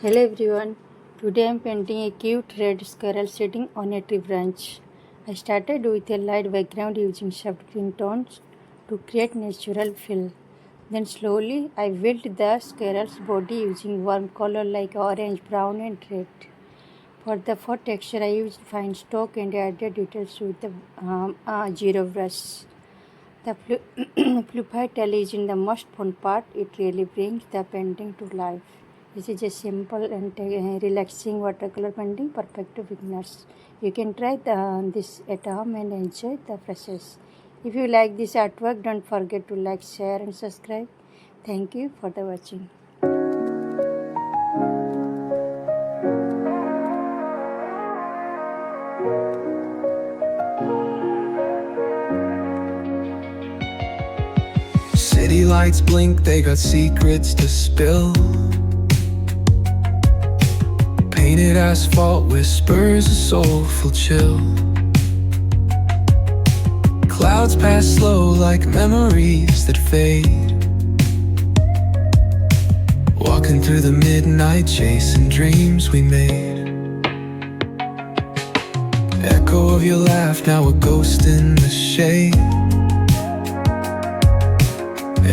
Hello everyone. Today I am painting a cute red squirrel sitting on a tree branch. I started with a light background using soft green tones to create natural feel. Then slowly I built the squirrel's body using warm color like orange, brown and red. For texture I used fine stroke and added details with the zero brush. The fluffy tail is in the most fun part. It really brings the painting to life. This is a simple and relaxing watercolor painting perfect to beginners. You can try this at home and enjoy the process. If you like this artwork, don't forget to like, share and subscribe. Thank you for the watching. City lights blink, they got secrets to spill. Painted asphalt whispers a soulful chill. Clouds pass slow like memories that fade. Walking through the midnight, chasing dreams we made. Echo of your laugh, now a ghost in the shade.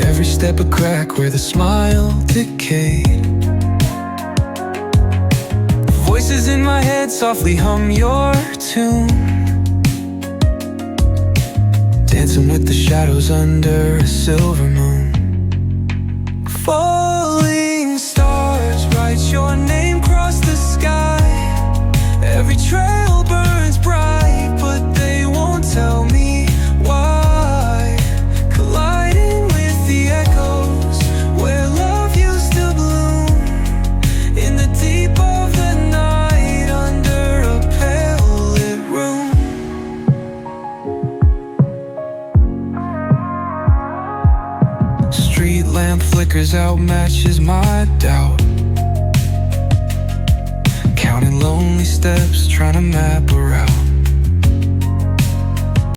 Every step a crack where the smile decayed. Voices in my head softly hum your tune, dancing with the shadows under a silver moon. Falling stars write your name across the sky. Every trail burns bright, but they won't tell me why. Colliding with the echoes where love used to bloom, in the deep of the night under a pale lit room. Street lamp flickers out, matches my doubt. Counting lonely steps, trying to map a route.